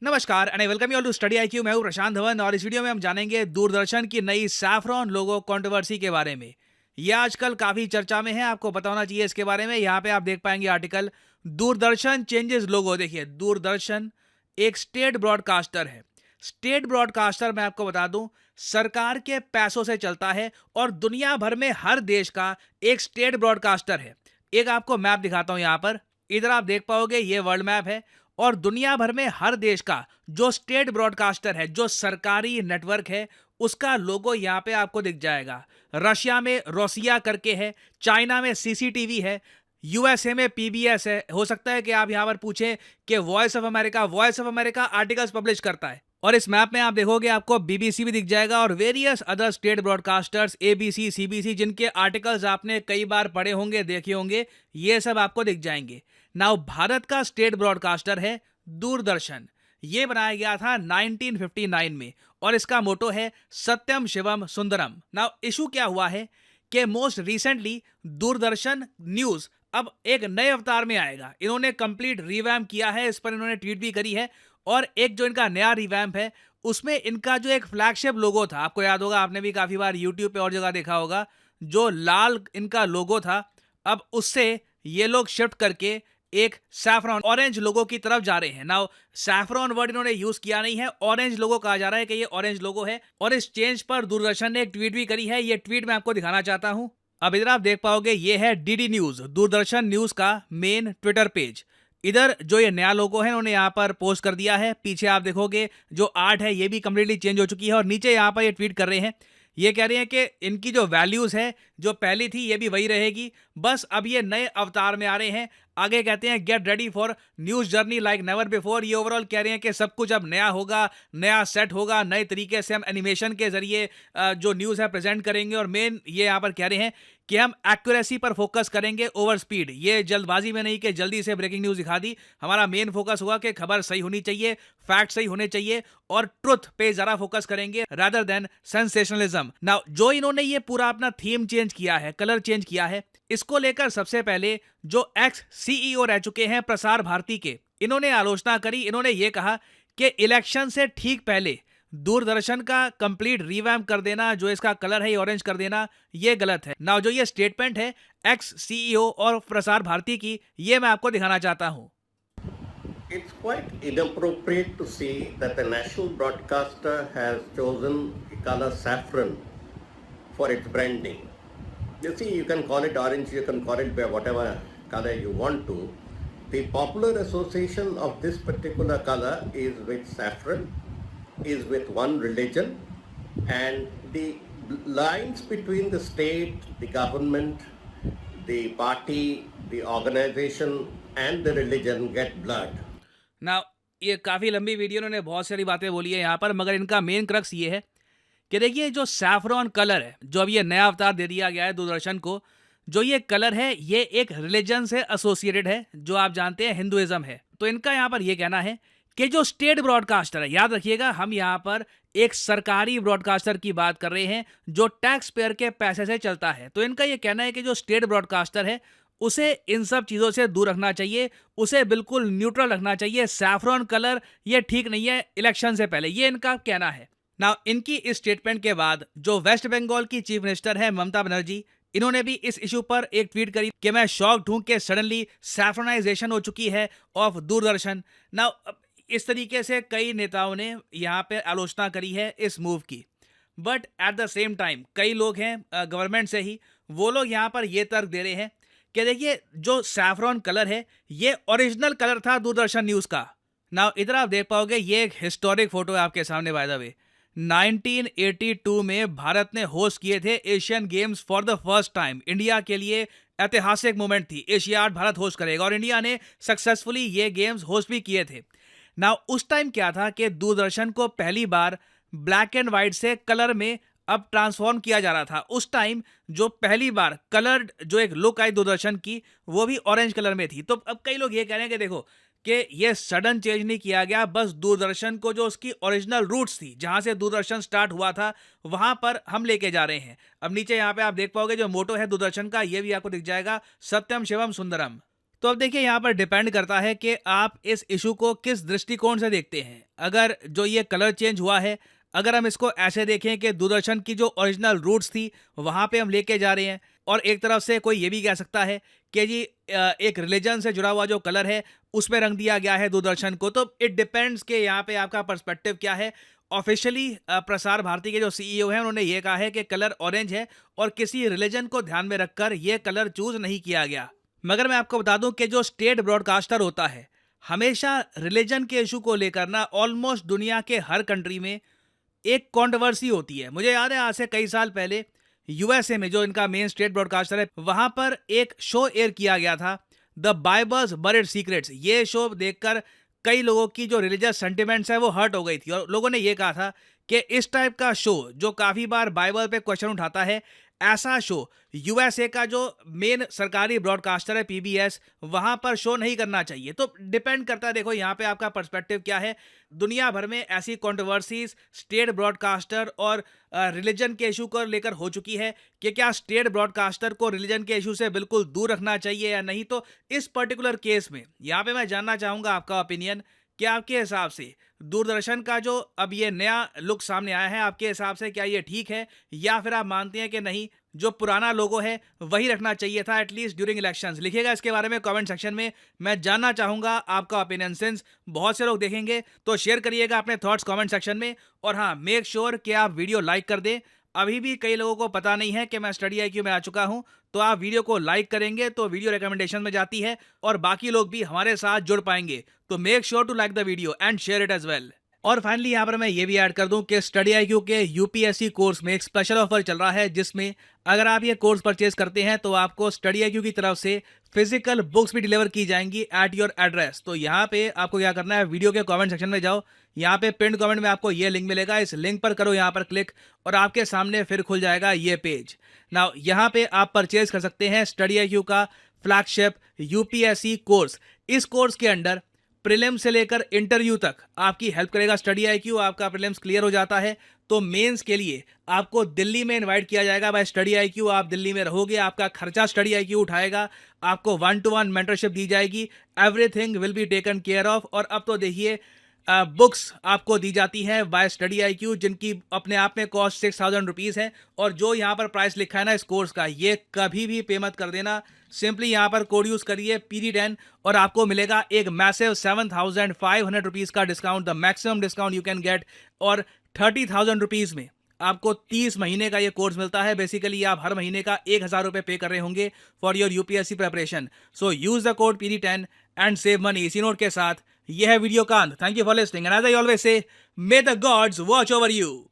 नमस्कार and welcome you all to study IQ. मैं हूं प्रशांत धवन और इस वीडियो में हम जानेंगे दूरदर्शन की नई सैफरॉन लोगो कंट्रोवर्सी के बारे में। यह आजकल काफी चर्चा में है, आपको पता होना चाहिए इसके बारे में। यहाँ पे आप देख पाएंगे आर्टिकल दूरदर्शन चेंजेस लोगो। देखिए, दूरदर्शन एक स्टेट ब्रॉडकास्टर है। स्टेट ब्रॉडकास्टर मैं आपको बता दूं सरकार के पैसों से चलता है और दुनिया भर में हर देश का एक स्टेट ब्रॉडकास्टर है। एक आपको मैप दिखाता हूं, यहाँ पर इधर आप देख पाओगे ये वर्ल्ड मैप है और दुनिया भर में हर देश का जो स्टेट ब्रॉडकास्टर है, जो सरकारी नेटवर्क है, उसका लोगो यहाँ पे आपको दिख जाएगा। रशिया में रोसिया करके है, चाइना में सीसीटीवी है, यूएसए में पीबीएस है। हो सकता है कि आप यहाँ पर पूछें कि voice of America articles publish करता है। और इस मैप में आप देखोगे आपको बीबीसी भी दिख जाएगा और various other state broadcasters, ABC, CBC, जिनके आर्टिकल्स आपने कई बार पढ़े होंगे, देखे होंगे, ये सब आपको दिख जाएंगे। नाउ भारत का स्टेट ब्रॉडकास्टर है दूरदर्शन। ये बनाया गया था 1959 में और इसका मोटो है सत्यम शिवम सुंदरम। नाउ इशू क्या हुआ है कि मोस्ट रिसेंटली दूरदर्शन न्यूज अब एक नए अवतार में आएगा। इन्होंने कंप्लीट रिवैम्प किया है, इस पर इन्होंने ट्वीट भी करी है। और एक जो इनका नया रिवैम्प है उसमें इनका जो एक फ्लैगशिप लोगो था, आपको याद होगा, आपने भी काफी बार यूट्यूब पे और जगह देखा होगा, जो लाल इनका लोगो था, अब उससे ये लोग शिफ्ट करके एक सैफरॉन ऑरेंज लोगो की तरफ जा रहे हैं। नाउ सैफरॉन वर्ड इन्होंने यूज किया नहीं है, ऑरेंज लोगो कहा जा रहा है कि ये ऑरेंज लोगो है। और इस चेंज पर दूरदर्शन ने एक ट्वीट भी करी है। ये ट्वीट मैं आपको दिखाना चाहता हूं। अब इधर आप देख पाओगे ये है डीडी न्यूज, दूरदर्शन न्यूज का मेन ट्विटर पेज। इधर जो ये नया लोगो है उन्होंने यहाँ पर पोस्ट कर दिया है। पीछे आप देखोगे जो आर्ट है ये भी कम्प्लीटली चेंज हो चुकी है और नीचे यहाँ पर ये ट्वीट कर रहे हैं। ये कह रहे हैं कि इनकी जो वैल्यूज है जो पहली थी ये भी वही रहेगी, बस अब ये नए अवतार में आ रहे हैं। आगे कहते हैं get ready for news journey like never before. ये ओवरऑल कह रहे हैं कि सब कुछ अब नया होगा, नया सेट होगा, नए तरीके से हम एनिमेशन के जरिए जो न्यूज़ है प्रेजेंट करेंगे। और मेन ये यहाँ पर कह रहे हैं कि हम एक्यूरेसी पर फोकस करेंगे ओवर स्पीड। ये जल्दबाजी में नहीं कि जल्दी से ब्रेकिंग न्यूज़ दिखा दी। हमारा मेन फोकस होगा कि खबर सही होनी चाहिए, फैक्ट सही होने चाहिए और ट्रुथ पे ज़रा फोकस करेंगे रादर देन सेंसेशनलिज्म। नाउ जो इन्होंने ये पूरा अपना थीम चेंज किया है, कलर चेंज किया है, इसको लेकर सबसे पहले जो एक्स सीईओ रह चुके हैं प्रसार भारती के, इन्होंने आलोचना करी। इन्होंने ये कहा कि इलेक्शन से ठीक पहले दूरदर्शन का कंप्लीट रिवैम्प कर देना, जो इसका कलर है ऑरेंज कर देना, ये गलत है। नाउ जो ये स्टेटमेंट है एक्स सीईओ और प्रसार भारती की, ये मैं आपको दिखाना चाहता हूं। It's quite inappropriate to say that the national broadcaster has chosen the color saffron for its branding. You see, you can call it orange, you can call it by whatever color you want to. The popular association of this particular color is with saffron, is with one religion, and the lines between the state, the government, the party, the organization and the religion get blurred. ना ये काफ़ी लंबी video, उन्होंने बहुत सारी बातें बोली है यहाँ पर, मगर इनका मेन क्रक्स ये है कि देखिए जो सैफरॉन कलर है, जो अब ये नया अवतार दे दिया गया है दूरदर्शन को, जो ये कलर है ये एक रिलीजन से एसोसिएटेड है, जो आप जानते हैं हिंदुइज्म है। तो इनका यहाँ पर ये कहना है कि जो स्टेट ब्रॉडकास्टर है, याद रखिएगा हम यहाँ पर एक सरकारी ब्रॉडकास्टर की बात कर रहे हैं जो टैक्स पेयर के पैसे से चलता है। तो इनका ये कहना है कि जो स्टेट ब्रॉडकास्टर है उसे इन सब चीज़ों से दूर रखना चाहिए, उसे बिल्कुल न्यूट्रल रखना चाहिए। सैफरॉन कलर ये ठीक नहीं है इलेक्शन से पहले, ये इनका कहना है। नाउ इनकी इस स्टेटमेंट के बाद जो वेस्ट बंगाल की चीफ मिनिस्टर है ममता बनर्जी, इन्होंने भी इस इशू पर एक ट्वीट करी कि मैं शॉक्ड हूं कि सडनली सैफरनाइजेशन हो चुकी है ऑफ दूरदर्शन। नाउ इस तरीके से कई नेताओं ने यहाँ पे आलोचना करी है इस मूव की, but at the same time कई लोग हैं गवर्नमेंट से ही, वो लोग यहाँ पर ये तर्क दे रहे हैं कि देखिए जो सैफरॉन कलर है ये ओरिजिनल कलर था दूरदर्शन न्यूज़ का। नाउ इधर आप देख पाओगे ये एक हिस्टोरिक फोटो है आपके सामने। बाय द वे 1982 में भारत ने होस्ट किए थे Asian games for the first time. India के लिए ऐतिहासिक मोमेंट थी, एशियाड भारत होस्ट करेगा और इंडिया ने सक्सेसफुली ये गेम्स होस्ट भी किए थे। नाउ उस टाइम क्या था कि दूरदर्शन को पहली बार ब्लैक एंड वाइट से कलर में अब ट्रांसफॉर्म किया जा रहा था। उस टाइम जो पहली बार कलर्ड जो एक लुक आई दूरदर्शन की, वो भी ऑरेंज कलर में थी। तो अब कई लोग ये कह रहे हैं कि देखो कि ये सडन चेंज नहीं किया गया, बस दूरदर्शन को जो उसकी ओरिजिनल रूट्स थी, जहां से दूरदर्शन स्टार्ट हुआ था, वहां पर हम लेके जा रहे हैं। अब नीचे यहाँ पे आप देख पाओगे जो मोटो है दूरदर्शन का, ये भी आपको दिख जाएगा, सत्यम शिवम सुंदरम। तो अब देखिए यहाँ पर डिपेंड करता है कि आप इस इशू को किस दृष्टिकोण से देखते हैं। अगर जो ये कलर चेंज हुआ है, अगर हम इसको ऐसे देखें कि दूरदर्शन की जो ओरिजिनल रूट्स थी वहाँ पे हम लेके जा रहे हैं, और एक तरफ से कोई ये भी कह सकता है कि जी एक रिलीजन से जुड़ा हुआ जो कलर है उसमें रंग दिया गया है दूरदर्शन को, तो इट डिपेंड्स कि यहाँ पे आपका पर्सपेक्टिव क्या है। ऑफिशियली प्रसार भारती के जो सीईओ हैं उन्होंने ये कहा है कि कलर ऑरेंज है और किसी रिलीजन को ध्यान में रखकर ये कलर चूज नहीं किया गया। मगर मैं आपको बता दूं कि जो स्टेट ब्रॉडकास्टर होता है, हमेशा रिलीजन के इशू को लेकर ना ऑलमोस्ट दुनिया के हर कंट्री में एक कंट्रोवर्सी होती है। मुझे याद है आज से कई साल पहले यूएसए में जो इनका मेन स्टेट ब्रॉडकास्टर है, वहां पर एक शो एयर किया गया था, द बाइबल्स बरीड सीक्रेट्स। ये शो देखकर कई लोगों की जो रिलीजियस सेंटिमेंट्स है वो हर्ट हो गई थी, और लोगों ने ये कहा था कि इस टाइप का शो जो काफी बार बाइबल पे क्वेश्चन उठाता है, ऐसा शो यूएसए का जो मेन सरकारी ब्रॉडकास्टर है पीबीएस, वहां पर शो नहीं करना चाहिए। तो डिपेंड करता है, देखो यहाँ पे आपका पर्सपेक्टिव क्या है। दुनिया भर में ऐसी कंट्रोवर्सीज स्टेट ब्रॉडकास्टर और रिलीजन के इशू को लेकर हो चुकी है कि क्या स्टेट ब्रॉडकास्टर को रिलीजन के इशू से बिल्कुल दूर रखना चाहिए या नहीं। तो इस पर्टिकुलर केस में यहाँ पे मैं जानना चाहूंगा आपका ओपिनियन, कि आपके हिसाब से दूरदर्शन का जो अब ये नया लुक सामने आया है, आपके हिसाब से क्या ये ठीक है, या फिर आप मानते हैं कि नहीं, जो पुराना लोगो है वही रखना चाहिए था एटलीस्ट ड्यूरिंग इलेक्शंस। लिखिएगा इसके बारे में कमेंट सेक्शन में, मैं जानना चाहूंगा आपका ओपिनियन। सिंस बहुत से लोग देखेंगे तो शेयर करिएगा अपने थॉट्स कमेंट सेक्शन में, और हाँ, मेक श्योर कि आप वीडियो लाइक कर दें। अभी भी कई लोगों को पता नहीं है कि मैं स्टडी IQ में आ चुका हूं, तो आप वीडियो को लाइक करेंगे तो वीडियो रिकमेंडेशन में जाती है और बाकी लोग भी हमारे साथ जुड़ पाएंगे। तो make sure to like the video and share it as well. और फाइनली यहाँ पर मैं ये भी ऐड कर दूं कि स्टडी IQ के यूपीएससी कोर्स में एक स्पेशल ऑफर चल रहा है, जिसमें अगर आप ये कोर्स परचेज करते हैं तो आपको स्टडी IQ की तरफ से फिजिकल बुक्स भी डिलीवर की जाएंगी एट योर एड्रेस। तो यहाँ पे आपको क्या करना है, वीडियो के कमेंट सेक्शन में जाओ, यहाँ पे पिन कमेंट में आपको ये लिंक मिलेगा, इस लिंक पर करो यहाँ पर क्लिक, और आपके सामने फिर खुल जाएगा ये पेज। नाउ यहाँ पे आप परचेज कर सकते हैं स्टडी IQ का फ्लैगशिप यूपीएससी कोर्स। इस कोर्स के अंडर प्रीलिम से लेकर इंटरव्यू तक आपकी हेल्प करेगा स्टडी IQ। आपका प्रीलिम्स क्लियर हो जाता है तो मेंस के लिए आपको दिल्ली में इनवाइट किया जाएगा बाय स्टडी IQ। आप दिल्ली में रहोगे, आपका खर्चा स्टडी IQ उठाएगा, आपको 1-to-1 मेंटरशिप दी जाएगी, everything will be taken care of. और अब तो देखिए बुक्स आपको दी जाती है बाय स्टडी IQ, जिनकी अपने आप में कॉस्ट 6000 रुपीज़ है, और जो यहाँ पर प्राइस लिखा है ना इस कोर्स का, ये कभी भी पे मत कर देना। सिंपली यहाँ पर कोड यूज करिए PD10 और आपको मिलेगा एक मैसिव 7500 रुपीज़ का discount, the maximum discount you can get. और 30,000 रुपीज़ में आपको 30 महीने का ये कोर्स मिलता है। बेसिकली आप हर महीने का 1000 रुपये पे कर रहे होंगे for your UPSC preparation. So use the code PD10 and save money. इसी नोट के साथ यह है वीडियो का अंत। Thank you for listening and as I always say, may the gods watch over you.